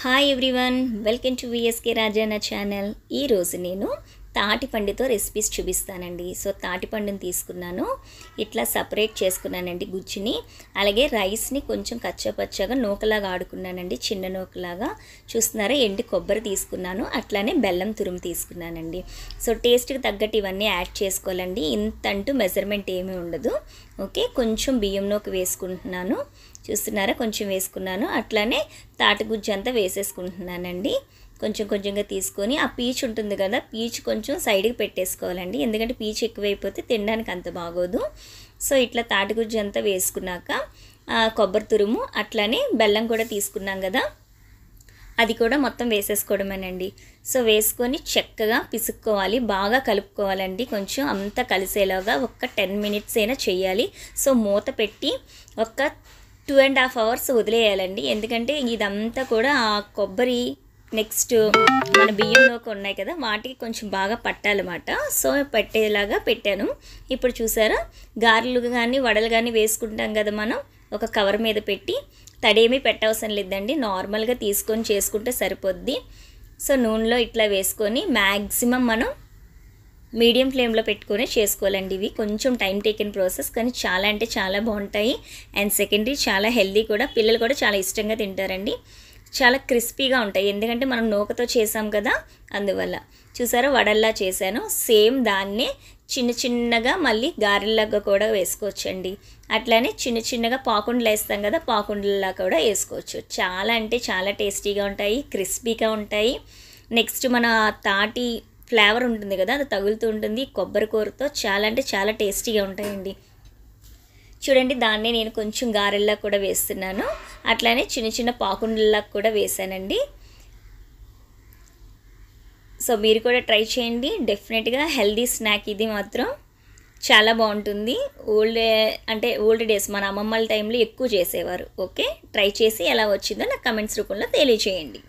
Hi everyone, welcome to VSK Rajana channel. ఈరోజు నేను తాటిపండుతో recipes చూపిస్తానండి. సో తాటిపండుని తీసుకున్నాను, ఇట్లా సపరేట్ చేసుకున్నానండి గుజ్జుని. అలాగే రైస్ని కొంచెం కచ్చపచ్చగా నూకలాగా ఆడుకున్నానండి, చిన్న నూకలాగా. చూస్తున్నారా, ఎండు కొబ్బరి తీసుకున్నాను, అట్లానే బెల్లం తురుము తీసుకున్నానండి. సో టేస్ట్కి తగ్గట్టు ఇవన్నీ యాడ్ చేసుకోవాలండి. ఇంతంటూ మెజర్మెంట్ ఏమీ ఉండదు. ఓకే, కొంచెం బియ్యం నూక వేసుకుంటున్నాను. చూస్తున్నారా, కొంచెం వేసుకున్నాను. అట్లానే తాటిగుజ్జు అంతా వేసేసుకుంటున్నానండి. కొంచెం కొంచెంగా తీసుకొని ఆ పీచు ఉంటుంది కదా, పీచు కొంచెం సైడ్కి పెట్టేసుకోవాలండి, ఎందుకంటే పీచు ఎక్కువైపోతే తినడానికి అంత బాగోదు. సో ఇట్లా తాటిగుజ్జు అంతా వేసుకున్నాక కొబ్బరి తురుము అట్లానే బెల్లం కూడా తీసుకున్నాం కదా, అది కూడా మొత్తం వేసేసుకోవడమేనండి. సో వేసుకొని చక్కగా పిసుక్కోవాలి, బాగా కలుపుకోవాలండి. కొంచెం అంతా కలిసేలాగా ఒక 10 మినిట్స్ అయినా చేయాలి. సో మూత పెట్టి ఒక 2.5 అవర్స్ వదిలేయాలండి, ఎందుకంటే ఇదంతా కూడా ఆ కొబ్బరి నెక్స్ట్ మన బియ్యంలోకి ఉన్నాయి కదా, వాటికి కొంచెం బాగా పట్టాలన్నమాట. సో పట్టేలాగా పెట్టాను. ఇప్పుడు చూసారా, గారెలు కానీ వడలు కానీ వేసుకుంటాం కదా మనం, ఒక కవర్ మీద పెట్టి తడేమీ పెట్టవసరం లేదండి, నార్మల్గా తీసుకొని చేసుకుంటే సరిపోద్ది. సో నూనెలో ఇట్లా వేసుకొని మ్యాక్సిమం మనం మీడియం ఫ్లేమ్లో పెట్టుకొని చేసుకోవాలండి. ఇవి కొంచెం టైం టేకెన్ ప్రాసెస్, కానీ చాలా అంటే చాలా బాగుంటాయి. అండ్ సెకండరీ చాలా హెల్దీ కూడా, పిల్లలు కూడా చాలా ఇష్టంగా తింటారండి. చాలా క్రిస్పీగా ఉంటాయి, ఎందుకంటే మనం నూకతో చేసాం కదా, అందువల్ల. చూసారా, వడల్లా చేశాను. సేమ్ దాన్నే చిన్న చిన్నగా మళ్ళీ గారెల్లాగా కూడా వేసుకోవచ్చండి. అట్లానే చిన్న చిన్నగా పాకుండలు వేస్తాం కదా, పాకుండల్లా కూడా వేసుకోవచ్చు. చాలా అంటే చాలా టేస్టీగా ఉంటాయి, క్రిస్పీగా ఉంటాయి. నెక్స్ట్ మన తాటి ఫ్లేవర్ ఉంటుంది కదా, అది తగులుతూ ఉంటుంది కొబ్బరి కూరతో. చాలా అంటే చాలా టేస్టీగా ఉంటాయండి. చూడండి, దాన్నే నేను కొంచెం గారెల్లా కూడా వేస్తున్నాను, అట్లానే చిన్న చిన్న పాకుండల్లా కూడా వేసానండి. సో మీరు కూడా ట్రై చేయండి, డెఫినెట్గా హెల్దీ స్నాక్ ఇది మాత్రం చాలా బాగుంటుంది. ఓల్డ్ డేస్ మన అమ్మమ్మల టైంలో ఎక్కువ చేసేవారు. ఓకే, ట్రై చేసి ఎలా వచ్చిందో నాకు కమెంట్స్ రూపంలో తెలియచేయండి.